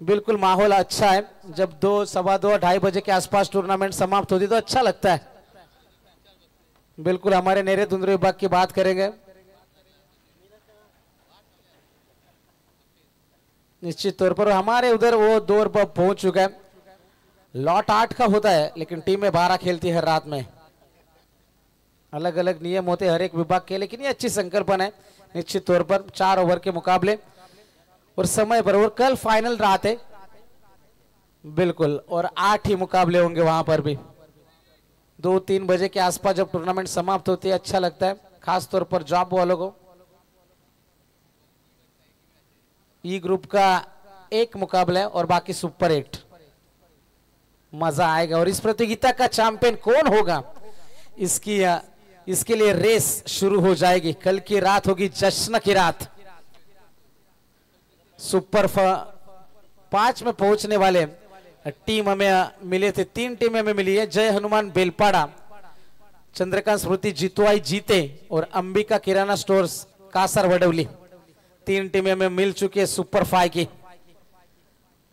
बिल्कुल माहौल अच्छा है। जब 2, सवा 2, 2:30 बजे के आसपास टूर्नामेंट समाप्त होती तो अच्छा लगता है। बिल्कुल हमारे नेरे धुंधुर विभाग की बात करेंगे। निश्चित तौर पर हमारे उधर वो दौर पर पहुंच चुका है। लॉट 8 का होता है लेकिन टीमें 12 खेलती है रात में। अलग अलग नियम होते हैं हर एक विभाग के, लेकिन ये अच्छी संकल्पना है। निश्चित तौर पर 4 ओवर के मुकाबले और समय पर, और कल फाइनल रात है बिल्कुल, और 8 ही मुकाबले होंगे वहां पर भी। 2-3 बजे के आसपास जब टूर्नामेंट समाप्त होती है अच्छा लगता है, खास तौर पर जॉब वालों को। ई ग्रुप का 1 मुकाबला है और बाकी सुपर 8। मजा आएगा। और इस प्रतियोगिता का चैंपियन कौन होगा इसके लिए रेस शुरू हो जाएगी। कल की रात होगी जश्न की रात। सुपर 5 में पहुंचने वाले टीम हमें मिले थे, 3 टीमें हमें मिली है। जय हनुमान बेलपाड़ा, चंद्रकांत स्मृति जितवाई जीते और अंबिका किराना स्टोर्स कासर वडवली। 3 टीमें हमें मिल चुकी है सुपर 5 की।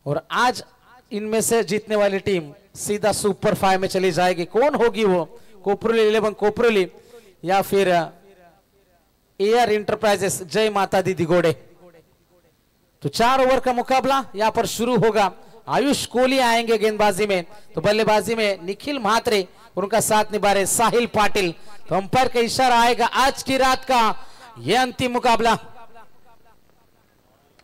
और आज इनमें से जीतने वाली टीम सीधा सुपर 5 में चली जाएगी। कौन होगी वो? कोपरोली 11 कोपरोली या फिर एआर इंटरप्राइजेस जय माता दी दिगोड़े। तो 4 ओवर का मुकाबला यहां पर शुरू होगा। आयुष कोहली आएंगे गेंदबाजी में, तो बल्लेबाजी में निखिल म्हात्रे और उनका साथ निभा रहे साहिल पाटिल। तो अंपायर का इशारा आएगा आज की रात का यह अंतिम मुकाबला।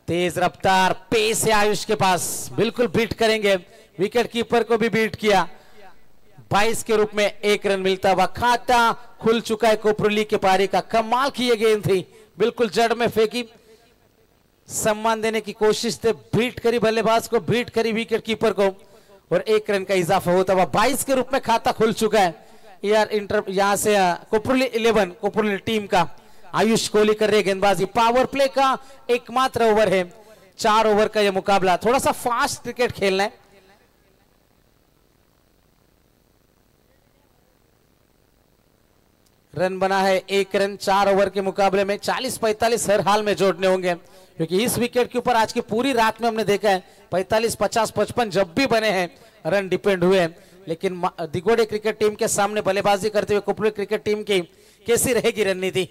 तेज रफ्तार पेस है आयुष के पास, बिल्कुल बीट करेंगे। विकेट कीपर को भी बीट किया। 22 के रूप में 1 रन मिलता हुआ खाता खुल चुका है कोपरोली के पारी का। कमाल की ये गेंद थी, बिल्कुल जड़ में फेंकी, सम्मान देने की कोशिश थे, बीट करी बल्लेबाज को, बीट करी विकेट कीपर को और 1 रन का इजाफा होता हुआ 22 के रूप में खाता खुल चुका है। यहां से कोपरोली 11 कोपरोली टीम का आयुष कोहली कर रहे गेंदबाजी। पावर प्ले का एकमात्र ओवर है। 4 ओवर का यह मुकाबला, थोड़ा सा फास्ट क्रिकेट खेलना है। रन बना है 1 रन 4 ओवर के मुकाबले में। 40-45 हर हाल में जोड़ने होंगे, क्योंकि इस विकेट के ऊपर आज की पूरी रात में हमने देखा है 45, 50, 55 जब भी बने हैं रन डिपेंड हुए हैं। लेकिन दिगोड़े क्रिकेट टीम के सामने बल्लेबाजी करते हुए कोपरोली क्रिकेट टीम की कैसी रहेगी रणनीति?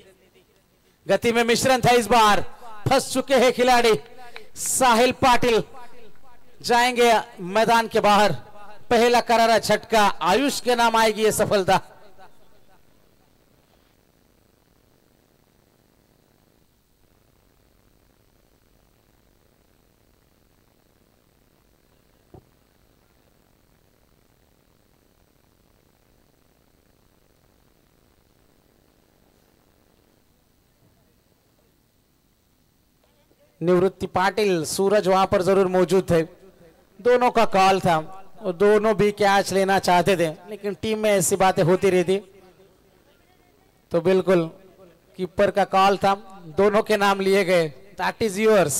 गति में मिश्रण था इस बार, फंस चुके हैं खिलाड़ी। साहिल पाटिल जाएंगे मैदान के बाहर। पहला करारा झटका, आयुष के नाम आएगी यह सफलता। निवृत्ति पाटिल, सूरज वहां पर जरूर मौजूद थे। दोनों का कॉल था और दोनों भी कैच लेना चाहते थे, लेकिन टीम में ऐसी बातें होती रहती। तो बिल्कुल कीपर का कॉल था, दोनों के नाम लिए गए, दैट इज योर्स।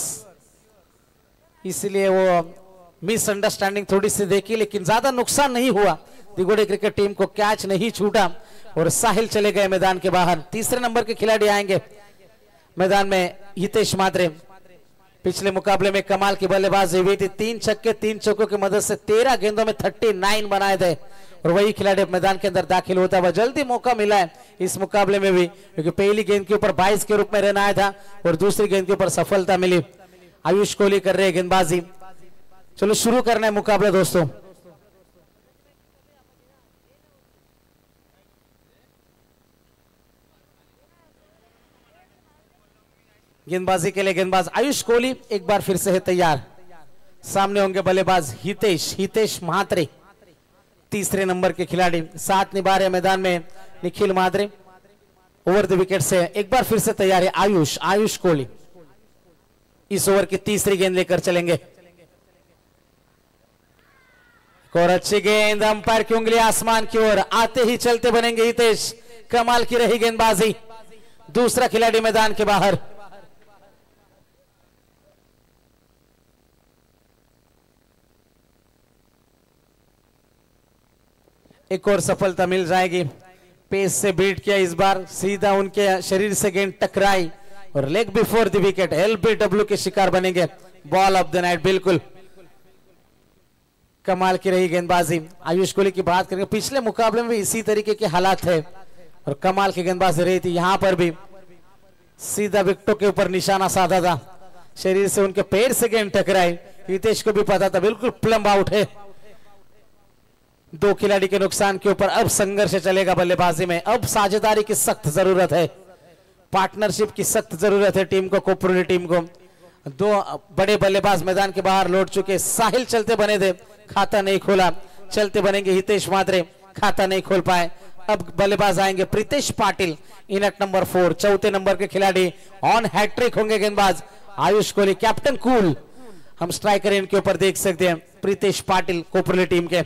इसलिए वो मिसअंडरस्टैंडिंग थोड़ी सी देखी, लेकिन ज्यादा नुकसान नहीं हुआ। दिगोड़े क्रिकेट टीम को कैच नहीं छूटा और साहिल चले गए मैदान के बाहर। तीसरे नंबर के खिलाड़ी आएंगे मैदान में, हितेश म्हात्रे। पिछले मुकाबले में कमाल की बल्लेबाजी हुई थी, 3 छक्के 3 चौकों की मदद से 13 गेंदों में 39 बनाए थे और वही खिलाड़ी मैदान के अंदर दाखिल होता हुआ। जल्दी मौका मिला है इस मुकाबले में भी, क्योंकि पहली गेंद के ऊपर 22 के रूप में रन आया था और दूसरी गेंद के ऊपर सफलता मिली। आयुष कोहली कर रहे गेंदबाजी। चलो शुरू करना है मुकाबला दोस्तों। गेंदबाजी के लिए गेंदबाज आयुष कोहली एक बार फिर से है तैयार। सामने होंगे बल्लेबाज हितेश म्हात्रे, तीसरे नंबर के खिलाड़ी। साथ निभा रहे मैदान में Nikhil Mhatre. Over the wicket से एक बार फिर से तैयार है आयुष कोहली। इस ओवर की तीसरी गेंद लेकर चलेंगे। और अच्छी गेंद, अंपायर की उंगली आसमान की ओर, आते ही चलते बनेंगे हितेश। कमाल की रही गेंदबाजी। दूसरा खिलाड़ी मैदान के बाहर। एक और सफलता मिल जाएगी। पेस से बीट किया इस बार, सीधा उनके शरीर से गेंद टकराई और leg before the wicket, LBW के शिकार बनेंगे। बॉल ऑफ द नाइट, बिल्कुल कमाल की रही गेंदबाजी। आयुष कोहली की बात करेंगे, पिछले मुकाबले में भी इसी तरीके के हालात थे और कमाल की गेंदबाजी रही थी। यहां पर भी सीधा विकेटों के ऊपर निशाना साधा था, शरीर से उनके पैर से गेंद टकराई। हितेश को भी पता था, बिल्कुल प्लम आउट है। दो खिलाड़ी के नुकसान के ऊपर अब संघर्ष चलेगा बल्लेबाजी में। अब साझेदारी की सख्त जरूरत है, पार्टनरशिप की सख्त जरूरत है टीम को, कोपरोली टीम को। दो बड़े बल्लेबाज मैदान के बाहर लौट चुके। साहिल चलते बने थे, खाता नहीं खोला। चलते बनेंगे हितेश मात्रे, खाता नहीं खोल पाए। अब बल्लेबाज आएंगे प्रीतेश पाटिल, इनट नंबर 4, चौथे नंबर के खिलाड़ी। ऑन हैट्रिक होंगे गेंदबाज आयुष कोहली, कैप्टन कूल। हम स्ट्राइकर इनके ऊपर देख सकते हैं, प्रीतेश पाटिल कोपरोली टीम के।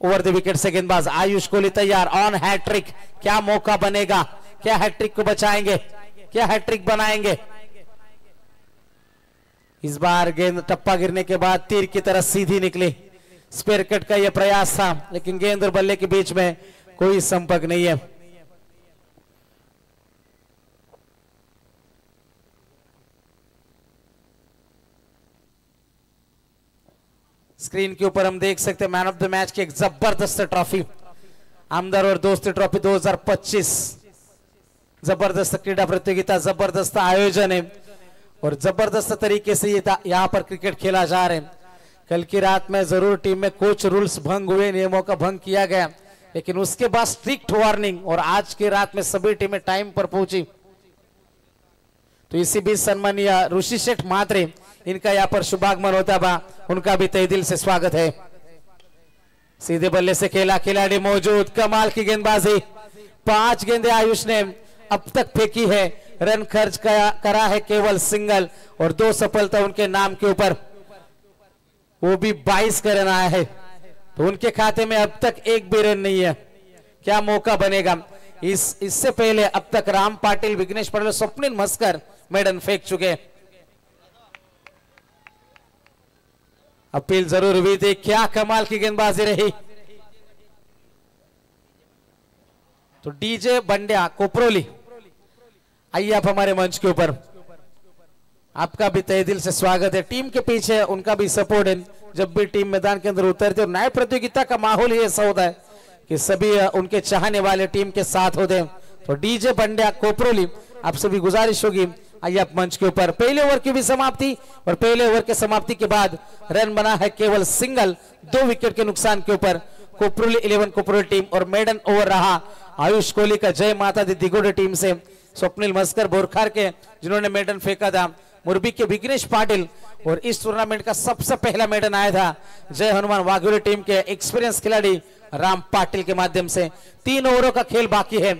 ओवर द विकेट से गेंदबाज आयुष कोहली तैयार, ऑन हैट्रिक। क्या मौका बनेगा, क्या हैट्रिक को बचाएंगे, क्या हैट्रिक बनाएंगे। इस बार गेंद टप्पा गिरने के बाद तीर की तरह सीधी निकली। स्पेयर कट का यह प्रयास था, लेकिन गेंद और बल्ले के बीच में कोई संपर्क नहीं है। स्क्रीन के ऊपर हम देख सकते हैं मैन ऑफ द मैच की एक जबरदस्त ट्रॉफी, आमदार और दोस्ती ट्रॉफी 2025। जबरदस्त क्रीडा प्रतियोगिता, जबरदस्त आयोजन है और जबरदस्त तरीके से ये यहाँ पर क्रिकेट खेला जा रहा है। कल की रात में जरूर टीम में कुछ रूल्स भंग हुए, नियमों का भंग किया गया, लेकिन उसके बाद स्ट्रिक्ट वार्निंग और आज की रात में सभी टीमें टाइम पर पहुंची। तो इसी बीच सम्मानीय ऋषि शेठ मात्रे, इनका यहाँ पर शुभागमन होता बा, उनका भी तहे दिल से स्वागत है। सीधे बल्ले से खेला, खिलाड़ी मौजूद, कमाल की गेंदबाजी। 5 गेंदें आयुष ने अब तक फेंकी है, रन खर्च करा है केवल सिंगल और 2 सफलता उनके नाम के ऊपर, वो भी 22 का रन आया है। तो उनके खाते में अब तक एक भी रन नहीं है। क्या मौका बनेगा। इससे पहले अब तक राम पाटिल, विघ्नेश पटेल, स्वप्निल मस्कर मेडन फेंक चुके। अपील जरूर हुई थी, क्या कमाल की गेंदबाजी रही। तो डीजे बंड्या कोपरोली, आइए आप हमारे मंच के ऊपर, आपका भी तहे दिल से स्वागत है। टीम के पीछे उनका भी सपोर्ट है। जब भी टीम मैदान के अंदर उतरते और नए प्रतियोगिता का माहौल ही ऐसा होता है कि सभी उनके चाहने वाले टीम के साथ होते हैं। तो डीजे बंड्या कोपरोली, आपसे भी गुजारिश होगी, आइए आप मंच के ऊपर। पहले ओवर की भी समाप्ति और पहले ओवर के समाप्ति के बाद रन बना है केवल सिंगल, 2 विकेट के नुकसान के ऊपर कोपरोली 11 कोपरोली टीम। और मेडन ओवर रहा आयुष कोहली का, जय माता दी दिगोड़े टीम से स्वप्निल मस्कर बोरखार के, जिन्होंने मेडन फेंका था। मुरबी के विघ्नेश पाटिल और इस टूर्नामेंट का सबसे पहला मेडन आया था जय हनुमान वाघोली टीम के एक्सपीरियंस खिलाड़ी राम पाटिल के माध्यम से। 3 ओवरों का खेल बाकी है।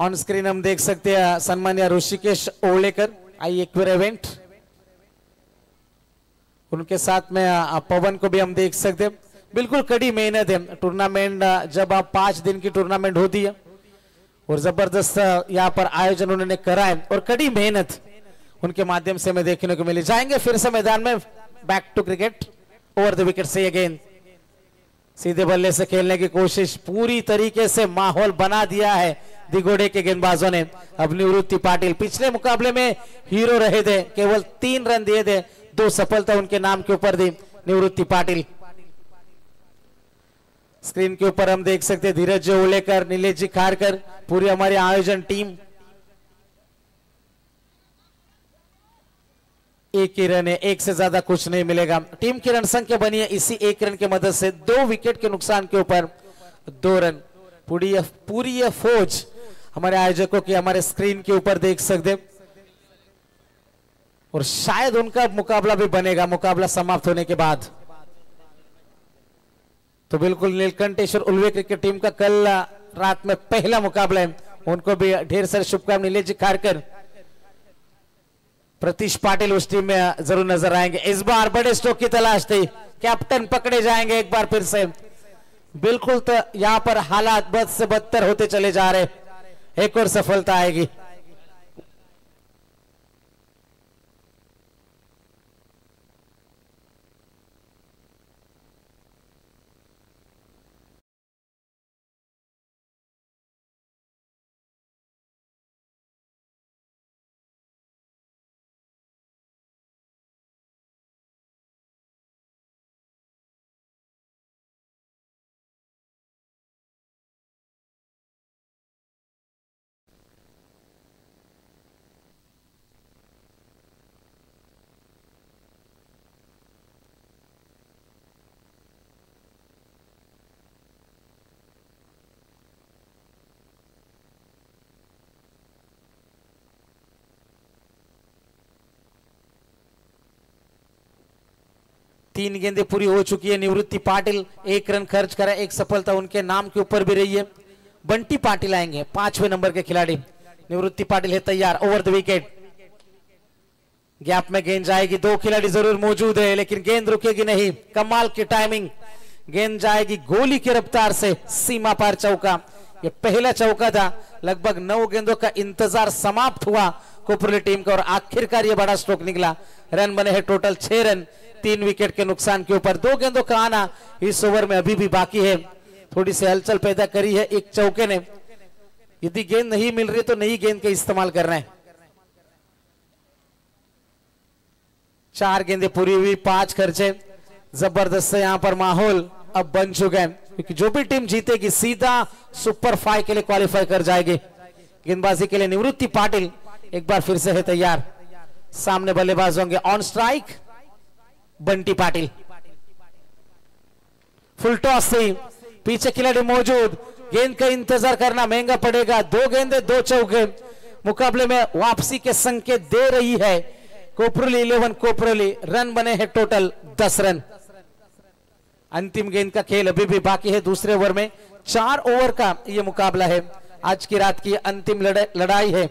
ऑन स्क्रीन हम देख सकते हैं सम्मान्य ऋषिकेश ओवलेकर, आई एक्वेर इवेंट, उनके साथ में पवन को भी हम देख सकते हैं। बिल्कुल कड़ी मेहनत है। टूर्नामेंट जब आप 5 दिन की टूर्नामेंट होती है और जबरदस्त यहाँ पर आयोजन उन्होंने करा है और कड़ी मेहनत उनके माध्यम से हमें देखने को मिली। जाएंगे फिर से मैदान में, back to cricket, over the wicket से अगेन। सीधे बल्ले से खेलने की कोशिश, पूरी तरीके से माहौल बना दिया है दिगोड़े के गेंदबाजों ने। अब निवृत्ति पाटिल पिछले मुकाबले में हीरो रहे थे, केवल 3 रन दिए थे, 2 सफलता उनके नाम के ऊपर दी निवृत्ति पाटिल। स्क्रीन के ऊपर हम देख सकते हैं धीरज जी ओलेकर, नीलेश जी खारकर, पूरी हमारी आयोजन टीम। एक ही रन है, एक से ज्यादा कुछ नहीं मिलेगा। टीम की रन संख्या बनी है इसी 1 रन की मदद से, 2 विकेट के नुकसान के ऊपर 2 रन। पूरी ये फौज हमारे आयोजकों की हमारे स्क्रीन के ऊपर देख सकते, और शायद उनका मुकाबला भी बनेगा मुकाबला समाप्त होने के बाद। तो बिल्कुल नीलकंठेश्वर उल्वे क्रिकेट टीम का कल रात में पहला मुकाबला है, उनको भी ढेर सारे शुभकामनाएं। नीलेश जी खारकर, प्रतीश पाटिल उस टीम में जरूर नजर आएंगे। इस बार बड़े स्ट्रोक की तलाश थी, कैप्टन पकड़े जाएंगे एक बार फिर से। बिल्कुल तो यहां पर हालात बद से बदतर होते चले जा रहे, एक और सफलता आएगी। 3 गेंदें पूरी हो चुकी है। निवृत्ति पाटिल 1 रन खर्च करा, 1 सफलता उनके नाम के ऊपर भी रही है। बंटी पाटिल आएंगे 5वें नंबर के खिलाड़ी। निवृत्ति पाटिल है तैयार, ओवर द विकेट। गैप में गेंद जाएगी, 2 खिलाड़ी जरूर मौजूद है लेकिन गेंद रुकेगी नहीं। कमाल की टाइमिंग, गेंद जाएगी गोली की रफ्तार से सीमा पार चौका। ये पहला चौका था, लगभग 9 गेंदों का इंतजार समाप्त हुआ कोपरोली टीम का और आखिरकार ये बड़ा स्ट्रोक निकला। रन बने हैं टोटल 6 रन, 3 विकेट के नुकसान के ऊपर। 2 गेंदों का आना इस ओवर में अभी भी बाकी है। थोड़ी सी हलचल पैदा करी है एक चौके ने। यदि गेंद नहीं मिल रही तो नई गेंद का इस्तेमाल करना है। 4 गेंदें पूरी हुई, 5 खर्चे। जबरदस्त यहां पर माहौल अब बन चुका है क्योंकि जो भी टीम जीतेगी सीधा सुपर 5 के लिए क्वालिफाई कर जाएगी। गेंदबाजी के लिए निवृत्ति पाटिल एक बार फिर से है तैयार। सामने बल्लेबाज होंगे on strike Bunty Patil. Full toss से पीछे खिलाड़ी मौजूद, गेंद का इंतजार करना महंगा पड़ेगा। 2 गेंदें 2 चौके, मुकाबले में वापसी के संकेत दे रही है कोपरोली 11 कोपरोली। रन बने हैं टोटल 10 रन। अंतिम गेंद का खेल अभी भी बाकी है। दूसरे ओवर में 4 ओवर का यह मुकाबला है। आज की रात की अंतिम लड़ाई है।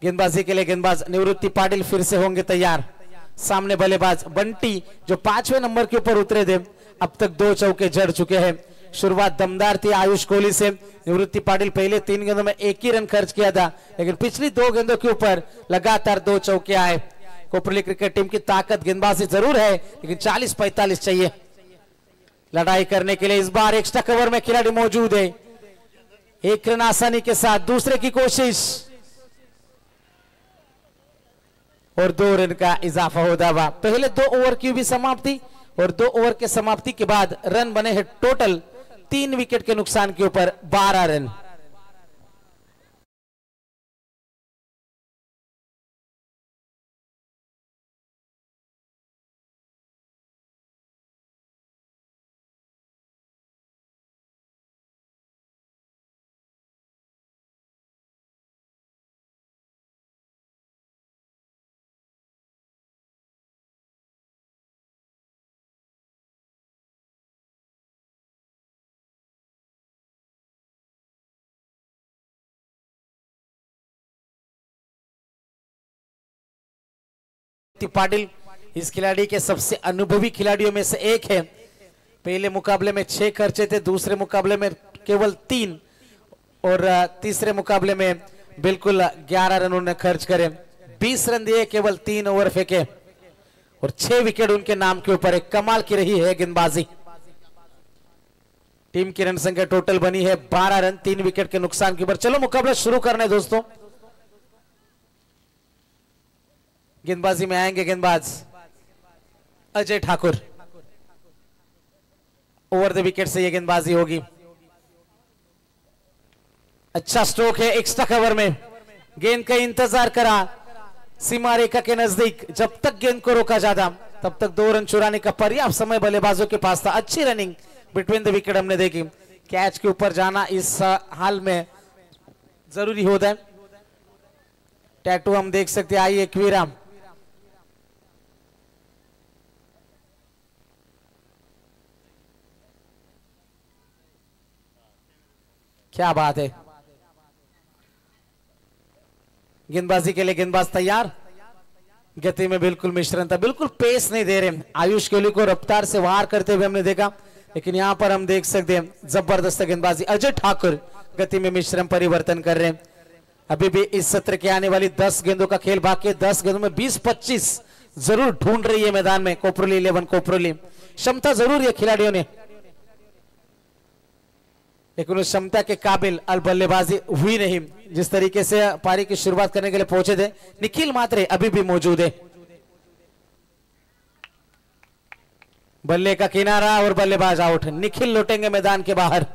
गेंदबाजी के लिए गेंदबाज निवृत्ति पाटिल फिर से होंगे तैयार। सामने बल्लेबाज बंटी जो 5वें नंबर के ऊपर उतरे थे, अब तक 2 चौके जड़ चुके हैं। शुरुआत दमदार थी आयुष कोहली से। निवृत्ति पाटिल पहले 3 गेंदों में 1 ही रन खर्च किया था लेकिन पिछली 2 गेंदों के ऊपर लगातार 2 चौके आए। कोपरोली क्रिकेट टीम की ताकत गेंदबाजी जरूर है लेकिन 40-45 चाहिए लड़ाई करने के लिए। इस बार एक्स्ट्रा कवर में खिलाड़ी मौजूद है। 1 रन आसानी के साथ, दूसरे की कोशिश और 2 रन का इजाफा होता हुआ। पहले 2 ओवर की भी समाप्ति और 2 ओवर के समाप्ति के बाद रन बने हैं टोटल 3 विकेट के नुकसान के ऊपर 12 रन। पाटिल इस खिलाड़ी के सबसे अनुभवी खिलाड़ियों में से एक है। पहले मुकाबले में 6 खर्चे थे, दूसरे मुकाबले में केवल 3 और तीसरे मुकाबले में बिल्कुल 11 रन उन्होंने खर्च करे। 20 रन दिए, केवल 3 ओवर फेंके और 6 विकेट उनके नाम के ऊपर। एक कमाल की रही है गेंदबाजी। टीम की रन संख्या टोटल बनी है 12 रन, 3 विकेट के नुकसान के ऊपर। चलो मुकाबला शुरू करना है दोस्तों। गेंदबाजी में आएंगे गेंदबाज Ajay Thakur. Over the wicket से यह गेंदबाजी होगी। अच्छा स्ट्रोक है एक्स्ट्रा कवर में। गेंद का इंतजार करा सीमा रेखा के नजदीक। जब तक गेंद को रोका जाता तब तक 2 रन चुराने का पर्याप्त समय बल्लेबाजों के पास था। अच्छी रनिंग बिटवीन द विकेट हमने देखी। कैच के ऊपर जाना इस हाल में जरूरी होता है। टैटू हम देख सकते हैं। आइए क्वीराम, क्या बात है। गेंदबाजी के लिए गेंदबाज तैयार। गति में बिल्कुल मिश्रण था, बिल्कुल पेस नहीं दे रहे। आयुष कोहली को रफ्तार से वार करते हुए हमने देखा लेकिन यहां पर हम देख सकते हैं जबरदस्त गेंदबाजी। अजय ठाकुर गति में मिश्रण परिवर्तन कर रहे हैं। अभी भी इस सत्र के आने वाली 10 गेंदों का खेल बाकी है। 10 गेंदों में 20-25 जरूर ढूंढ रही है मैदान में कोपरोली 11 कोपरोली। क्षमता जरूर है खिलाड़ियों ने लेकिन उस क्षमता के काबिल बल्लेबाजी हुई नहीं। जिस तरीके से पारी की शुरुआत करने के लिए पहुंचे थे। निखिल मात्रे अभी भी मौजूद है। बल्ले का किनारा और बल्लेबाज आउट। निखिल लौटेंगे मैदान के बाहर।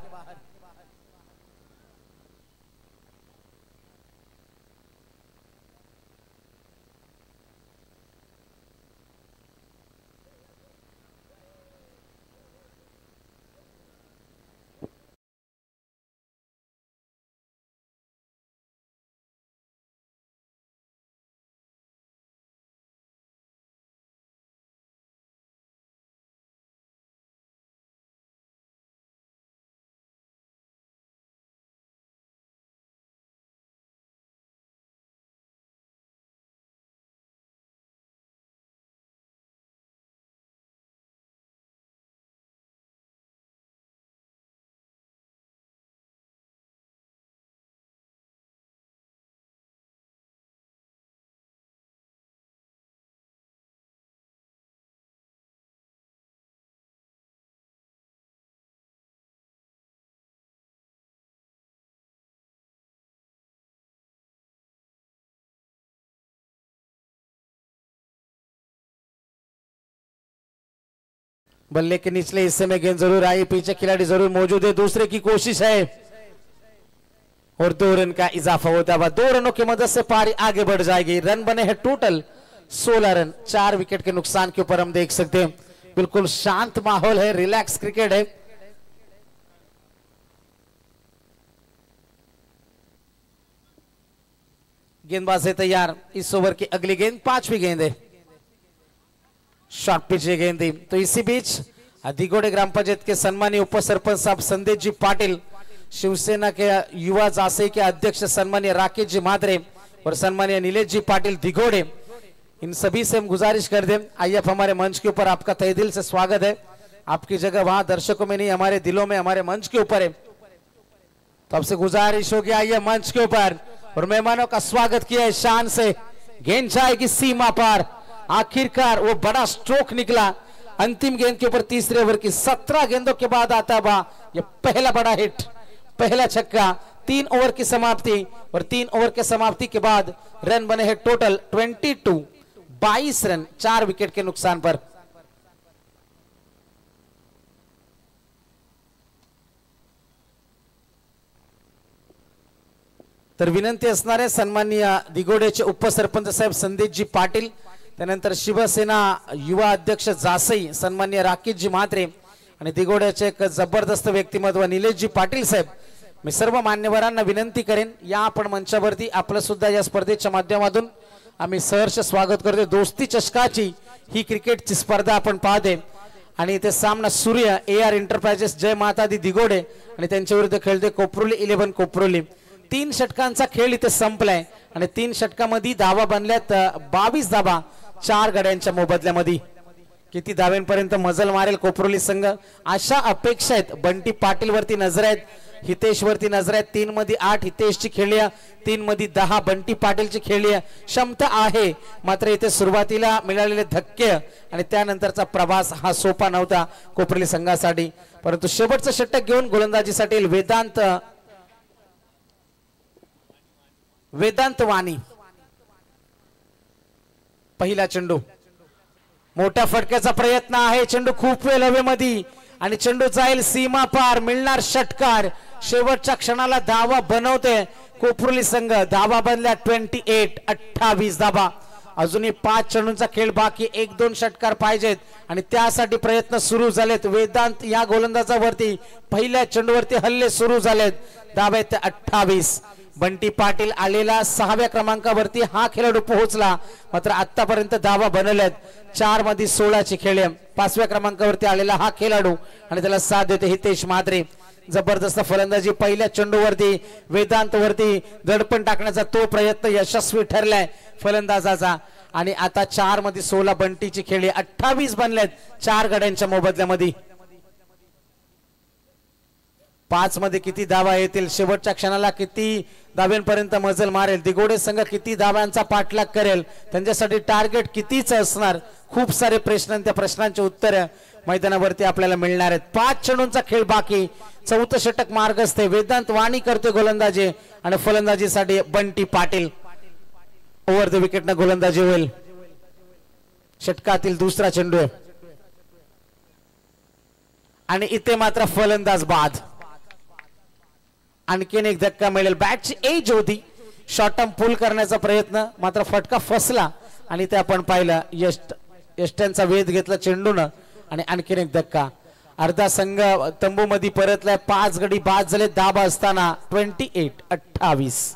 बल्ले के निचले हिस्से में गेंद जरूर आई, पीछे खिलाड़ी जरूर मौजूद है, दूसरे की कोशिश है और 2 रन का इजाफा होता है। 2 रनों की मदद से पारी आगे बढ़ जाएगी। रन बने हैं टोटल 16 रन। 4 विकेट के नुकसान के ऊपर हम देख सकते हैं बिल्कुल शांत माहौल है, रिलैक्स क्रिकेट है। गेंदबाज है तैयार। इस ओवर की अगली गेंद 5वीं गेंद है, शॉर्ट पिच गेंद दी। तो इसी बीच दिगोड़े ग्राम पंचायत के सम्मानीय उप सरपंच साहब संदेश जी पाटिल, शिवसेना के युवा जासई के अध्यक्ष सम्मानीय राकेश जी मादरे और सम्मानीय नीलेश जी पाटिल दिगोड़े, इन सभी से हम गुजारिश कर दें, आइए आप हमारे मंच के ऊपर, आपका तहे दिल से स्वागत है। आपकी जगह वहां दर्शकों में नहीं, हमारे दिलों में, हमारे मंच के ऊपर है। तो आपसे गुजारिश होगी आइए मंच के ऊपर और मेहमानों का स्वागत किया है शान से। गेंद जाएगी सीमा पार। आखिरकार वो बड़ा स्ट्रोक निकला अंतिम गेंद के ऊपर। तीसरे ओवर की 17 गेंदों के बाद आता है ये पहला बड़ा हिट, पहला छक्का। 3 ओवर की समाप्ति और 3 ओवर के समाप्ति के बाद रन बने हैं टोटल 22 रन 4 विकेट के नुकसान पर। तर विनंती असणारे सन्माननीय दिगोडेचे उपसरपंच साहेब संदेशजी पाटील, त्यानंतर शिवसेना युवा अध्यक्ष जासई सन्माननीय राकेशजी म्हात्रे आणि दिगोड्याचे एक जबरदस्त व्यक्तिमत्व निलेशजी पाटील साहेब, मी सर्व मान्यवरांना विनंती करेन या आपण मंचावरती आपलं सुद्धा या स्पर्धेच्या माध्यमातून आम्ही सहर्ष स्वागत करतो। दोस्ती चषकाची ही क्रिकेटची स्पर्धा आपण पाहते आणि इथे सामना सूर्य AR एंटरप्राइजेस जय माता दी दिगोडे आणि त्यांच्या विरुद्ध खेळते कोपरोली 11 कोपरोली। 3 षटकांचा खेळ इथे संपलाय आणि 3 षटकांमध्ये धावा बनल्यात 22 धावा 4 गड्यांच्या मोबदल्यामध्ये। किती धाव्यांपर्यंत मजल मारेल कोपरोली संघ अशा अपेक्षा आहेत। बंटी पाटील वरती नजर आहेत, हितेश वरती नजर आहेत। 3 मध्ये 8 हितेशची खेळली आहे, 3 मध्ये 10 बंटी पाटीलची खेळली आहे। क्षमता आहे, मात्र इथे सुरुवातीला मिळालेले धक्के आणि त्यानंतरचा प्रवास हा सोपा नव्हता कोपरोली संघासाठी। परंतु शेवटचं षटक घेऊन गोलंदाजीसाठी वेदांत वाणी। पहिला चेंडू, मोठा फटक्याचा प्रयत्न आहे, चेंडू खूप वेळ हवेमध्ये आणि चेंडू जाईल सीमा पार, मिळणार षटकार। शेवटच्या क्षणाला धावा बनवते कोपरोली संघ, धावा बनल्या 28 धावा। अजूनही 5 चेंडूंचा खेळ बाकी, 1-2 षटकार पाहिजेत आणि त्यासाठी प्रयत्न सुरू झालेत। वेदांत या गोलंदाजावरती पहिल्या चेंडूवरती हल्ले सुरू झालेत। धावा आहेत 28। बंटी पाटील आलेला 6व्या क्रमांकावरती हा खेळाडू पोहोचला, मात्र आतापर्यंत धावा बनवल्यात 4 मध्ये 16 ची खेळ। 5व्या क्रमांकावरती आलेला हा खेळाडू आणि त्याला साथ देते हितेश म्हात्रे। जबरदस्त फलंदाजी पहिल्या चेंडूवरती वेदांत वरती दडपण टाकण्याचा तो प्रयत्न यशस्वी ठरलाय फलंदाजाचा आणि आता 4 मध्ये 16 बंटीची खेळी 28 बनल्यात 4 गड्यांच्या मोबदल्यामध्ये। 5 मध्ये किती धावा येतील, शेवटच्या क्षणाला किती धाव्यांपर्यंत मजल मारेल, दिगोडे संघ किती धाव्यांचा पाठलाग करेल, त्यांच्यासाठी टार्गेट कितीच असणार। खूप सारे प्रश्न, त्या प्रश्नांची उत्तर मैदानावरती आपल्याला मिळणार आहेत। 5 चेंडूंचा खेळ बाकी, 4थं षटक मार्गस्थ आहे। वेदांत वाणी करते गोलंदाजी आणि फलंदाजीसाठी बंटी पाटील। ओव्हर द विकेटने गोलंदाजी होईल। षटकातील दुसरा चेंडू आहे आणि इथे मात्र फलंदाज बाद। आणखीन एक धक्का मिळेल, बॅटची एज होती, शॉर्ट टर्म पुल करण्याचा प्रयत्न, मात्र फटका फसला आणि ते आपण पाहिलं यष्ट्यांचा वेध घेतला चेंडून आणि आणखीन एक धक्का। अर्धा संघ तंबू मध्ये परतलाय, 5 गडी बाद झाले धाबा असताना 28.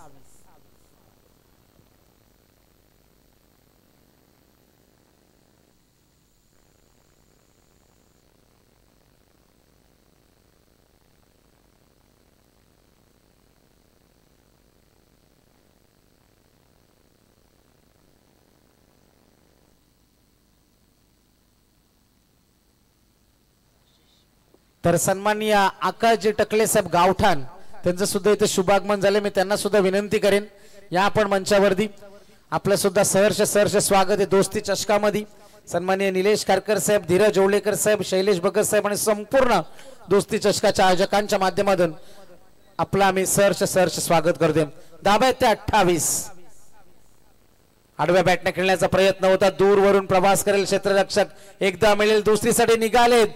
तर सन्माननीय आकाशजी टकले साहेब गावठाण त्यांचं सुद्धा इथे शुभागमन झाले, मी त्यांना सुद्धा विनंती करेन या आपण मंचावरती आपलं सुद्धा सहर्ष स्वागत आहे दोस्ती चषकामध्ये। सन्माननीय निलेश कारकर साहेब, धीरज ओवळेकर साहेब, शैलेश भगत साहेब आणि संपूर्ण दोस्ती चषकाच्या आयोजकांच्या माध्यमातून आपलं आम्ही सहर्ष स्वागत करतो। धाबा आहेत 28। आडव्या बॅटने खेळण्याचा प्रयत्न होता, दूरवरून प्रवास करेल क्षेत्ररक्षक, एकदा मिळेल दुसरीसाठी निघालेत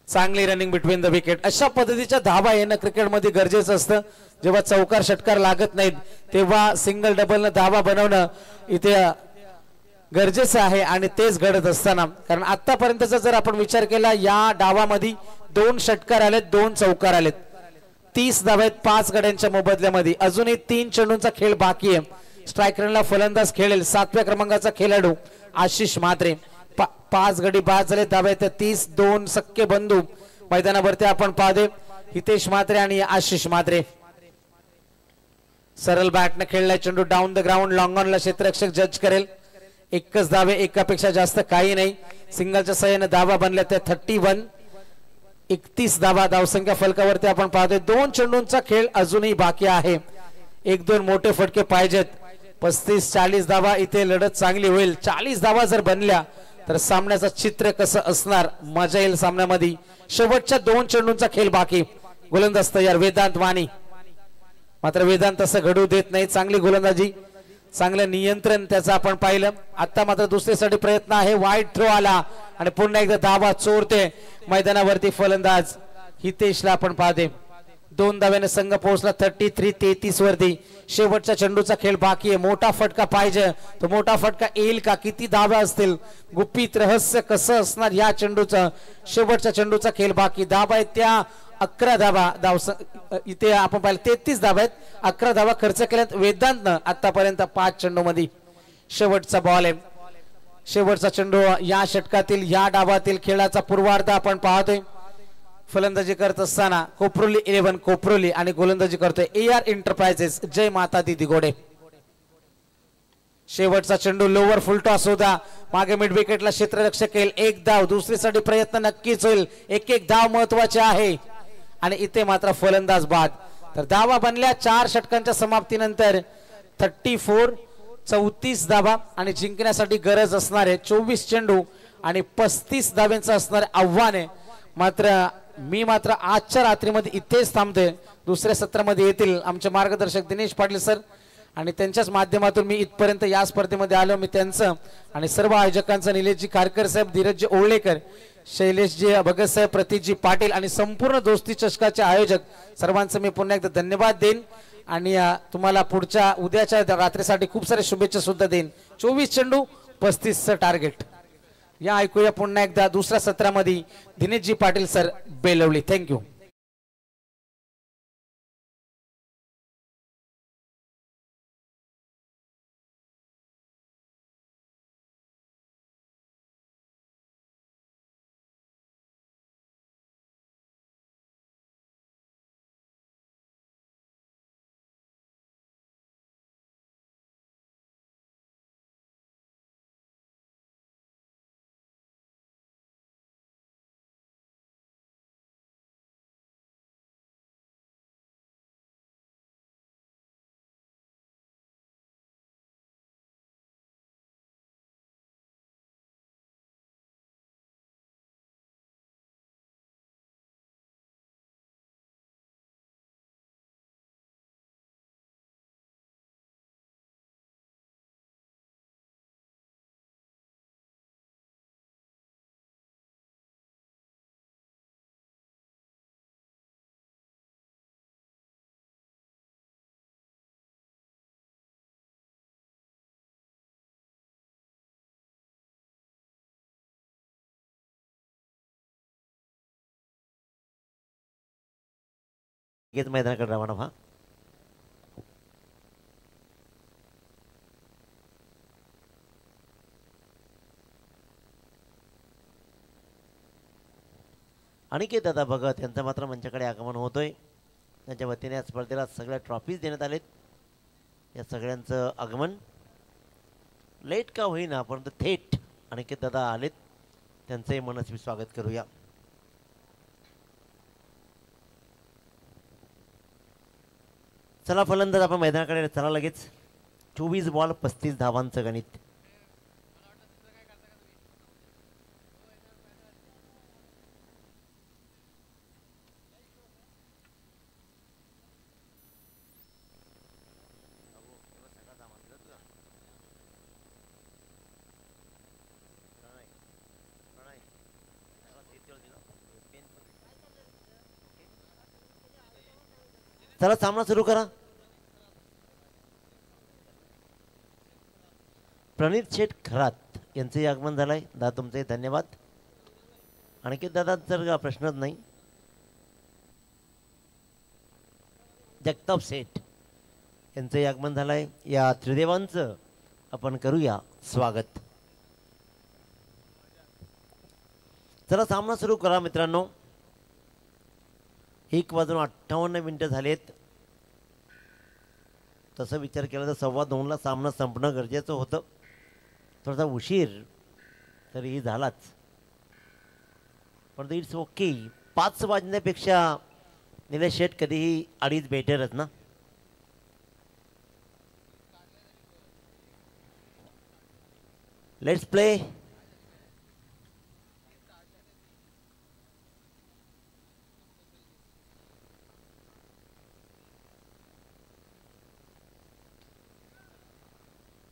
चांगली रनिंग बिटवीन द विकेट. अशा पद्धतीच्या धावा येणं क्रिकेटमध्ये गरजेचं असतं. जेव्हा चौकार षटकार लागत नाहीत तेव्हा सिंगल डबल न धावा बनवणं इथे गरजेचं आहे आणि तेच घडत असताना, कारण आतापर्यंतचा जर आपण विचार केला या डावामध्ये 2 षटकार आलेत, 2 चौकार आलेत, 30 धावा आहेत 5 गड्यांच्या मोबदल्यामध्ये. अजूनही 3 चेंडूंचा खेळ बाकी आहे. स्ट्रायकरला फलंदाज खेळेल 7व्या क्रमांकाचा खेळाडू आशिष म्हात्रे. 5 गडी बाद झाले. धावा आहेत 30. 2 सख्खे बंधू मैदानावरती आपण पाहतोय, हितेश म्हात्रे आणि आशिष म्हात्रे. सरळ बॅटने खेळलाय चेंडू डाऊन द ग्राउंड. लॉंग ऑनला क्षेत्ररक्षक जज करेल. एकच धावे, एकापेक्षा जास्त काही नाही. सिंगलच्या सहाय्याने धावा बनल्या त्या 31. 31 धावा धावसंख्या फलकावरती आपण पाहतोय. 2 चेंडूंचा खेळ अजूनही बाकी आहे. 1-2 मोठे फटके पाहिजेत. 35-40 धावा इथे लढत चांगली होईल. 40 धावा जर बनल्या तर सामन्याचं चित्र कसं असणार, मजा येईल सामन्यामध्ये. शेवटच्या 2 चेंडूंचा खेळ बाकी. गोलंदाज तयार वेदांत वाणी. मात्र वेदांत तसं घडू देत नाही. चांगली गोलंदाजी, चांगलं नियंत्रण त्याचं आपण पाहिलं. आता मात्र दुसरीसाठी प्रयत्न आहे. वाईड थ्रो आला आणि पुन्हा एकदा धावा चोरते मैदानावरती फलंदाज हितेशला आपण पाहते. 2 धाव्याने संघ पोहोचला 33-33 वरती. शेवटच्या चेंडूचा खेळ बाकी आहे. मोठा फटका पाहिजे. तो मोठा फटका येईल का? किती धाव्या असतील? गुपित रहस्य कसं असणार या चेंडूचं? शेवटच्या चेंडूचा खेळ बाकी. धावा आहेत त्या 11 धावा. इथे आपण पाहिलं 33 धावा आहेत. 11 धावा खर्च केल्यात वेदांतनं आतापर्यंत 5 चेंडूमध्ये. शेवटचा बॉल आहे. शेवटचा चेंडू या षटकातील या डावातील खेळाचा पूर्वार्ध आपण पाहतोय. फलंदाजी करत असताना कोपरोली 11 कोपरोली आणि गोलंदाजी करतोय AR एंटरप्राइजेस जय माता दी दिगोडे. शेवटचा चेंडू लोवर फुल टॉस होता. मागे मिड विकेटला क्षेत्ररक्षक येईल. 1 धाव. दुसरीसाठी प्रयत्न नक्कीच होईल. 1-1 धाव महत्वाचे आहे आणि इथे मात्र फलंदाज बाद. तर धावा बनल्या 4 षटकांच्या समाप्तीनंतर 34 धावा आणि जिंकण्यासाठी गरज असणार आहे 24 चेंडू आणि 35 धाव्यांचं असणार आव्हान आहे. मात्र मी आजच्या रात्रीमध्ये इथेच थांबतोय. दुसऱ्या सत्रामध्ये येतील आमचे मार्गदर्शक दिनेश पाटील सर आणि त्यांच्याच माध्यमातून मी इथपर्यंत या स्पर्धेमध्ये आलो. मी त्यांचं आणि सर्व आयोजकांचं, निलेशजी खारकर साहेब, धीरजजी ओवळेकर, शैलेशजी भगत साहेब, प्रतीकजी पाटील आणि संपूर्ण दोस्ती चषकाचे आयोजक सर्वांचं मी पुन्हा एकदा धन्यवाद देईन आणि तुम्हाला पुढच्या उद्याच्या रात्रीसाठी खूप सारे शुभेच्छा सुद्धा देईन. 24 चेंडू 35चं टार्गेट. या ऐकूया पुन्हा एकदा दुसऱ्या सत्रामध्ये दिनेशजी पाटील सर, बेलवली. थँक्यू. मैदानाकडे रवाना व्हा. अनिकेत दादा भगत यांचं मात्र मंचाकडे आगमन होतोय. त्यांच्या वतीने या स्पर्धेला सगळ्या ट्रॉफीज देण्यात आलेत. या सगळ्यांचं आगमन लेट का होईना परंतु थेट अनिकेत दादा आलेत. त्यांचंही मनस्वी स्वागत करूया. चला फलंदाज आपण मैदानाकडे चला लगेच. 24 बॉल 35 धावांचं गणित. चला सामना सुरू करा. प्रणित शेठ खरात यांचंही आगमन झालंय. दादा तुमचे धन्यवाद. आणखी दादा जर प्रश्नच नाही. जगताप शेठ यांचंही आगमन झालंय. या त्रिदेवांचं आपण करूया स्वागत. चला सामना सुरू करा मित्रांनो. 1:58 झालेत. तसं विचार केला तर 1:15ला सामना संपणं गरजेचं होतं. थोडासा उशीर तरीही झालाच, पण इट्स ओके. 5 वाजण्यापेक्षा निलेश शेठ कधीही 2:30 बेटरच ना. Let's play.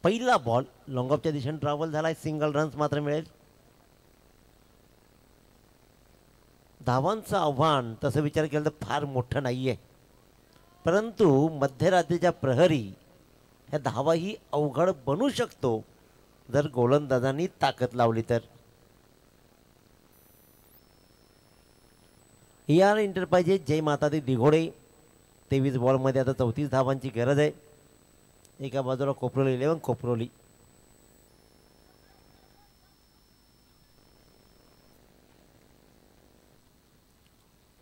पहिला बॉल लॉंग ऑफच्या दिशेने ट्रॅव्हल झालाय. सिंगल रन्स मात्र मिळेल. धावांचं आव्हान तसं विचार केला तर फार मोठं नाहीये, परंतु मध्यरात्रीच्या प्रहरी ह्या धावाही अवघड बनू शकतो जर गोलंदाजांनी ताकद लावली तर. AR एंटरप्राइजेस जय माता दी दिघोडे 23 बॉलमध्ये आता 34 धावांची गरज आहे. एका बाजूला कोपरोली 11 कोपरोली.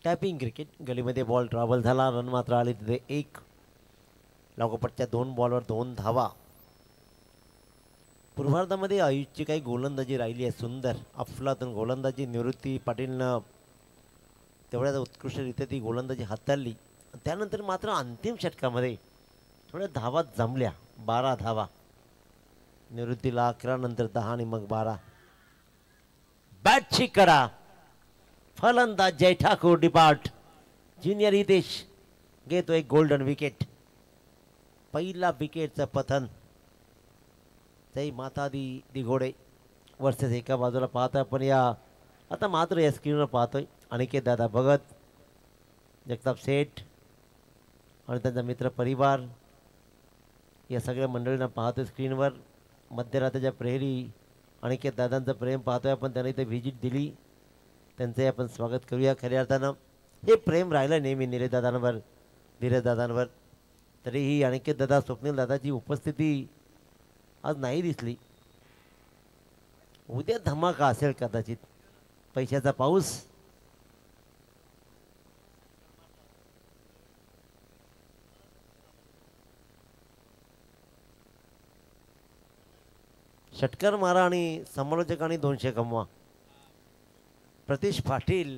Tapping cricket. गलीमध्ये बॉल ट्रॅव्हल झाला. रन मात्र आले तिथे 1. लागोपाठच्या 2 बॉलवर 2 धावा. पूर्वार्धामध्ये आयुषची काही गोलंदाजी राहिली आहे सुंदर. अफलातून गोलंदाजी. निवृत्ती पाटीलनं तेवढ्याच उत्कृष्टरित्या ती गोलंदाजी हाताळली. त्यानंतर मात्र अंतिम षटकामध्ये थोड्या धावा जमल्या. 12 धावा. निवृत्तीला 11 नंतर 10 आणि मग 12. बॅटची कडा. फलंदाज जय ठाकूर डिपार्ट. ज्युनियर हितेश घेतो एक गोल्डन विकेट. पहिला विकेटचं पतन. जय माता दी दिघोडे वर्सेस एका बाजूला पाहतोय आपण. या आता मात्र या स्क्रीनवर पाहतोय अनिकेत दादा भगत, जगताप शेठ आणि त्यांचा मित्र परिवार या सगळ्या मंडळींना पाहतोय स्क्रीनवर. मध्यरात्रीच्या प्रहरी अनिकेत दादांचं प्रेम पाहतोय आपण. त्यांना इथे व्हिजिट दिली, त्यांचंही आपण स्वागत करूया. खऱ्या अर्थानं हे प्रेम राहिलं नेहमी निलेश दादांवर, धीरज दादांवर. तरीही अनिकेत दादा, स्वप्नील दादाची उपस्थिती आज नाही दिसली. उद्या धमाका असेल कदाचित. पैशाचा पाऊस. षटकार मारा आणि समालोचकांनी 200 कमवा. प्रतीश पाटील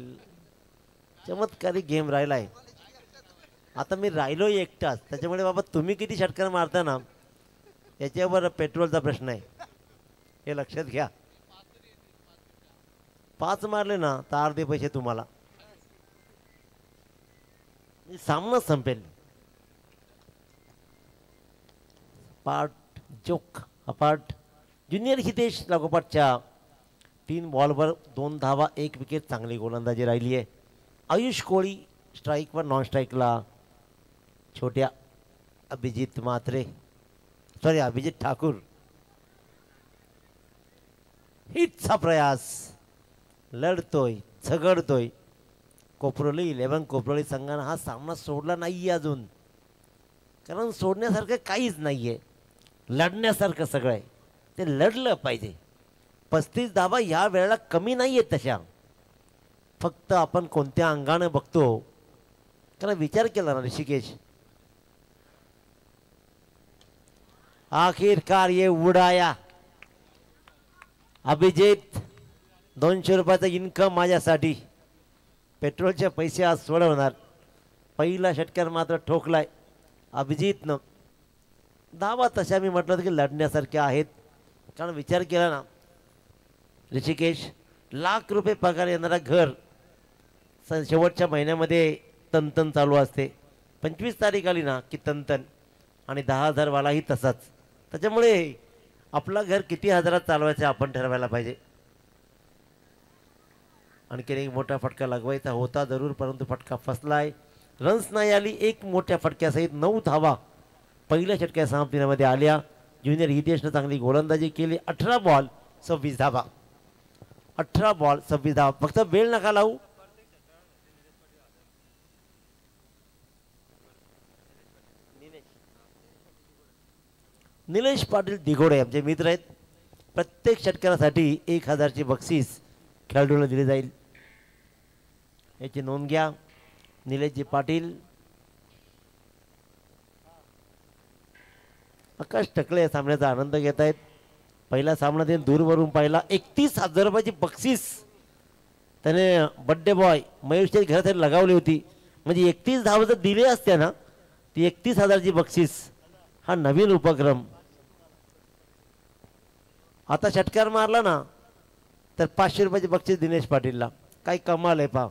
चमत्कारी गेम राहिलाय. आता मी राहिलो एकटाच, त्याच्यामुळे बाबा तुम्ही किती षटकार मारता ना याच्यावर पेट्रोलचा प्रश्न आहे, हे लक्षात घ्या. 5 मारले ना तर अर्धे पैसे तुम्हाला. सामना संपेल. Part joke apart. Junior Hitesh लागोपाठच्या 3 बॉलवर 2 धावा 1 विकेट. चांगली गोलंदाजी राहिली आहे. आयुष कोळी स्ट्राईकवर, नॉन स्ट्राईकला छोट्या अभिजित ठाकूर. हिटचा प्रयास. लढतोय, झगडतोय कोपरोली 11 कोपरोली संघानं. हा सामना सोडला नाहीये अजून, कारण सोडण्यासारखं काहीच नाहीये. लढण्यासारखं सगळं आहे. ते लढलं पाहिजे. 35 धावा ह्या वेळेला कमी नाही आहेत तशा. फक्त आपण कोणत्या अंगाने बघतो, कारण विचार केला ना ऋषिकेश, आखिरकार ये उडाया. अभिजित 200 रुपयाचा इन्कम माझ्यासाठी. पेट्रोलचे पैसे आज सोडवणार. पहिला षटकार मात्र ठोकलाय अभिजितनं. धावा तशा मी म्हटलं की लढण्यासारख्या आहेत, कारण विचार केला ना ऋषिकेश, लाख रुपये पगार येणारा घर शेवटच्या महिन्यामध्ये तनतन चालू असते. 25 तारीख आली ना की तनतन, आणि 10,000 वालाही तसाच. त्याच्यामुळे आपलं घर किती हजारात चालवायचं आपण ठरवायला पाहिजे. आणखीन एक मोठा फटका लगवायचा होता जरूर, परंतु फटका फसलाय. रन्स नाही आली, एक मोठ्या फटक्यासहित 9 धावा पहिल्या षटक्या समाप्तीमध्ये आल्या. ज्युनियर हितेशनं चांगली गोलंदाजी केली. 18 बॉल 26 धावा. 18 बॉल 26 धावा. फक्त वेळ नका लावू. निलेश पाटील दिघोडे आमचे मित्र आहेत. प्रत्येक षटकारासाठी 1000ची बक्षीस खेळाडूला दिली जाईल, याची नोंद घ्या. निलेशजी पाटील. आकाश टकले या सामन्याचा आनंद घेत आहेत. पहिला सामना त्यांनी दूरवरून पाहिला. 31,000 रुपयाची बक्षीस त्याने बड्डे बॉय मयूरच्या घरासाठी लगावली होती. म्हणजे 31 धावा जर दिले असत्या ना, ती 31,000ची बक्षीस. हा नवीन उपक्रम. आता षटकार मारला ना तर 500 रुपयाची बक्षीस दिनेश पाटीलला. काय कमाल आहे पहा.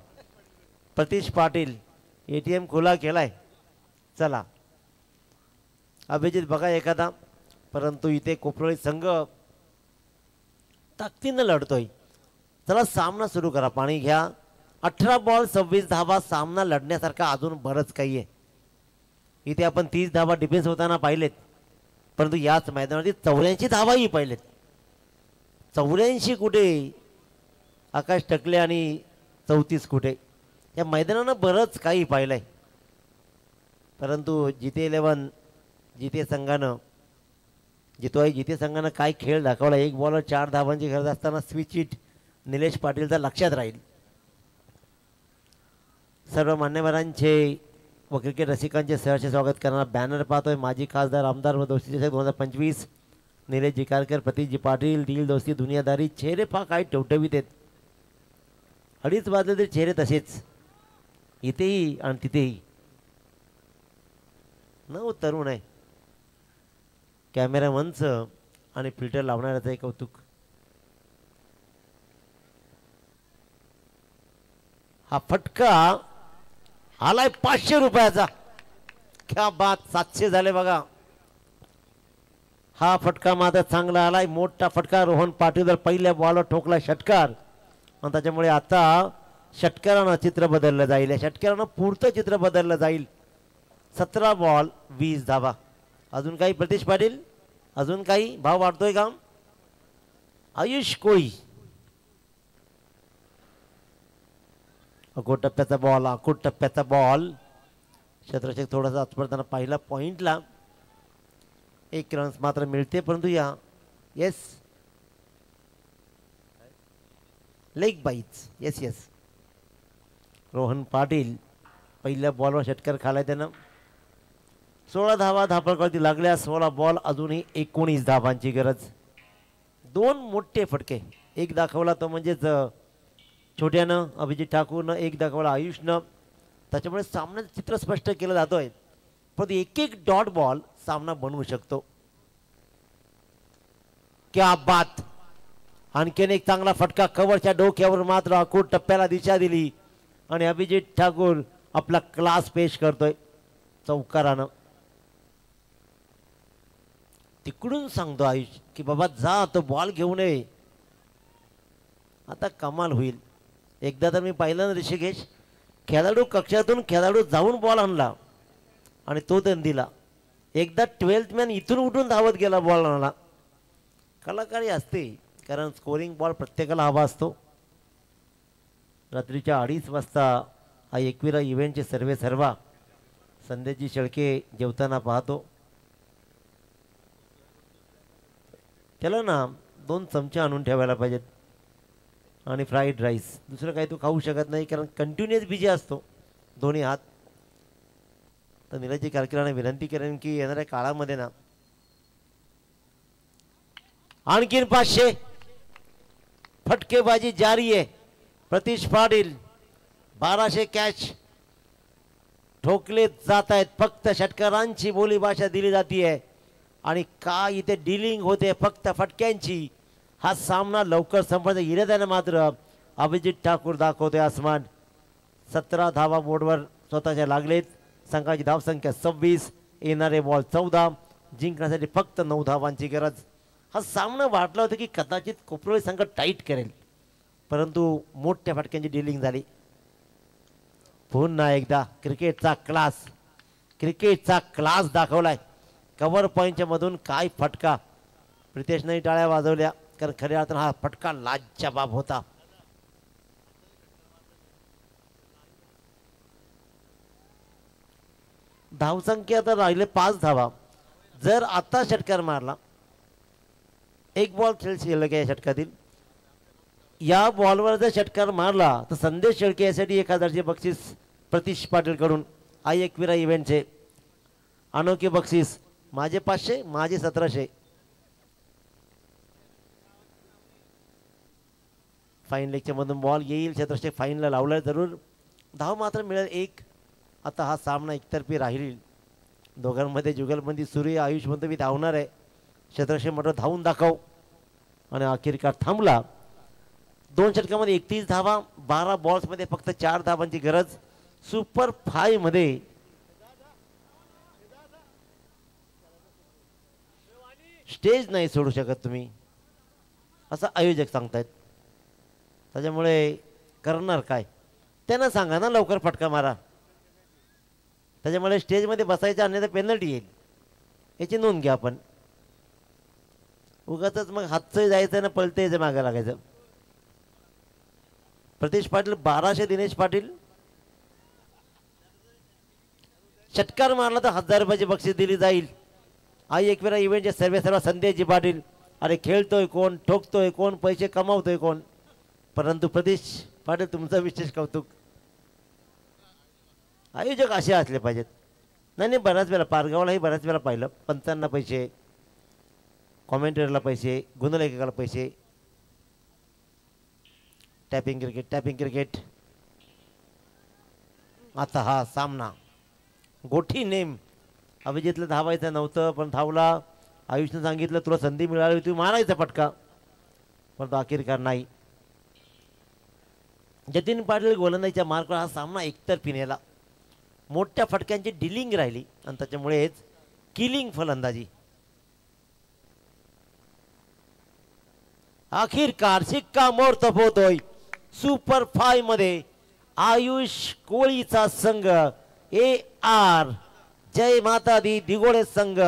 प्रतीश पाटील ATM खुला केलाय. चला अभिजित बघा एखादा, परंतु इथे कोपरोळी संघ ताकदीनं लढतोय. चला सामना सुरू करा. पाणी घ्या. 18 बॉल 26 धावा. सामना लढण्यासारखा अजून बरंच काही आहे. इथे आपण 30 धावा डिफेन्स होताना पाहिलेत, परंतु याच मैदानावरती 84 धावाही पाहिलेत. 84 कुठे आकाश टकले आणि 34 कुठे. या मैदानानं बरंच काही पाहिलंय. परंतु जिते 11 जिते संघानं जिते संघानं काय खेळ दाखवला. 1 बॉलवर 4 धावांची गरज असताना स्विच हिट निलेश पाटीलचा लक्षात राहील. सर्व मान्यवरांचे व क्रिकेट रसिकांचे सहर्ष स्वागत करणारा बॅनर पाहतोय. माजी खासदार आमदार व दोस्ती चषक 2025 निलेश जिकारकर, प्रतीकजी पाटील. दिल दोस्ती दुनियादारी. चेहरे पहा काय टवटवीत आहेत. 2.5 वाजले तरी चेहरे तसेच, इथेही आणि तिथेही. नऊ तरुण आहे. कॅमेरामनचं आणि फिल्टर लावणाऱ्याचं कौतुक. हा फटका आलाय 500 रुपयाचा. क्या बात. 700 झाले बघा. हा फटका मात्र चांगला आलाय. मोठा फटका. रोहन पाटील पहिल्या बॉलवर ठोकला षटकार आणि त्याच्यामुळे आता षटकारानं चित्र बदललं जाईल. या षटकारानं पुढचं चित्र बदललं जाईल. 17 बॉल 20 धावा. अजून काही प्रतीश पाटील? अजून काही भाव वाढतोय का? आयुष कोळी. अकोट टप्प्याचा बॉल. अकोट टप्प्याचा बॉल. क्षेत्ररक्षक थोडासा आजपर्यंत पाहिला पॉइंटला. 1 रन्स मात्र मिळते, परंतु या yes leg byes. Yes yes. Rohan Patil पहिल्या बॉलवर षटकार खालाय त्यानं. 16 धावा धापळकवरती लागल्या. 16 बॉल अजूनही 19 धावांची गरज. 2 मोठे फटके. एक दाखवला तो म्हणजेच छोट्यानं अभिजित ठाकूरनं, एक दाखवला आयुषनं. त्याच्यामुळे सामन्याचं चित्र स्पष्ट केलं जातोय. पण एक डॉट बॉल सामना बनवू शकतो. क्या बात. आणखीन एक चांगला फटका. कव्हरच्या डोक्यावर मात्र अकोट टप्प्याला दिशा दिली आणि अभिजित ठाकूर आपला क्लास पेश करतोय चौकारानं. तिकडून सांगतो आयुष की बाबा जा, तो बॉल घेऊन ये. आता कमाल होईल. एकदा तर मी पाहिलं ना ऋषिकेश, खेळाडू कक्षातून खेळाडू जाऊन बॉल आणला आणि तो त्यांनी दिला. एकदा 12th मॅन इथून उठून धावत गेला बॉल आणला. कलाकारी असते, कारण स्कोरिंग बॉल प्रत्येकाला हवा असतो. रात्रीच्या 2:30 वाजता हा 21वा इव्हेंटचे सर्वा संध्याची शेळके जेवताना पाहतो. त्याला ना 2 चमचे आणून ठेवायला पाहिजेत आणि फ्राईड राईस. दुसरं काही तो खाऊ शकत नाही, कारण कंटिन्युअस बिजी असतो दोन्ही हात. तर निलेशजी कारकिर्दीने विनंती करेन की येणाऱ्या काळामध्ये ना आणखीन 500. फटकेबाजी जारी आहे. प्रतीश पाटील 1200 कॅच ठोकले जात आहेत. फक्त षटकारांची बोलीभाषा दिली जाते आणि काय इथे डिलिंग होते फक्त फटक्यांची. हा सामना लवकर संपण्याचा इराद्याने मात्र अभिजित ठाकूर दाखवते आसमान. 17 धावा बोर्डवर स्वतःच्या लागलेत. संघाची धावसंख्या 26. येणारे बॉल 14. जिंकण्यासाठी फक्त 9 धावांची गरज. हा सामना वाटला होता की कदाचित कोपरोळी संघ टाईट करेल, परंतु मोठ्या फटक्यांची डिलिंग झाली. पुन्हा एकदा क्रिकेटचा क्लास दाखवलाय. कव्हर पॉईंटच्या मधून काय फटका. प्रितेशने टाळ्या वाजवल्या कारण खऱ्या अर्थानं हा फटका लाजवाब होता. धावसंख्या तर राहिले 5 धावा. जर आता षटकार मारला, एक बॉल शिल्लक या षटकातील, या बॉलवर जर षटकार मारला तर संदेश शेळके यासाठी 1000चे बक्षीस प्रतीश पाटील कडून. आई एकविरा इव्हेंटचे अनोखे बक्षीस. माझे 500, माझे 1700. फाईन लेगच्या मधून बॉल येईल. 1700 फाईनला लावला जरूर. धाव मात्र मिळेल 1. आता हा सामना एकतर्फी राहील. दोघांमध्ये जुगलबंदी सुरू आहे. आयुष म्हणतो मी धावणार आहे. 1700 म्हटलं धावून दाखव आणि अखेरकार थांबला. 2 षटकामध्ये 31 धावा. 12 बॉल्समध्ये फक्त 4 धावांची गरज. सुपर 5 मध्ये स्टेज नाही सोडू शकत तुम्ही असं आयोजक सांगतायत. त्याच्यामुळे करणार काय त्यांना सांगा ना, लवकर फटका मारा. त्याच्यामुळे स्टेजमध्ये बसायचं, अन्यथा पेनल्टी येईल. याची नोंद घ्या आपण. उगाच मग हातचं जायचं ना पळते यायचं मागे लागायचं. प्रतीश पाटील 1200. दिनेश पाटील षटकार मारला तर 1000 रुपयाची बक्षीस दिली जाईल. आई एकविरा इव्हेंटचे सर्व संदेशजी पाटील. अरे खेळतोय कोण, ठोकतोय कोण, पैसे कमावतोय कोण, परंतु प्रतीश पाटील तुमचं विशेष कौतुक. आयोजक असे असले पाहिजेत. नाही बऱ्याच वेळा पारगावलाही बऱ्याच वेळा पाहिलं. पंचांना पैसे, कॉमेंटेटरला पैसे, गुणलेखकाला पैसे. Tapping cricket. आता हा सामना गोठी नेम. अभिजितला धावायचं नव्हतं पण धावला. आयुषने सांगितलं तुला संधी मिळाली होती मारायचा फटका, पण तो अखेरकार नाही. जतीन पाटील गोलंदाजीच्या मार्कवर हा सामना एकतर्फी नेला. मोठ्या फटक्यांची डिलिंग राहिली आणि त्याच्यामुळेच किलिंग फलंदाजी. अखेरकार शिक्कामोर्तब होतोय. सुपर 5 मध्ये आयुष कोळीचा संघ, AR जय माता दी दिगोडे संघ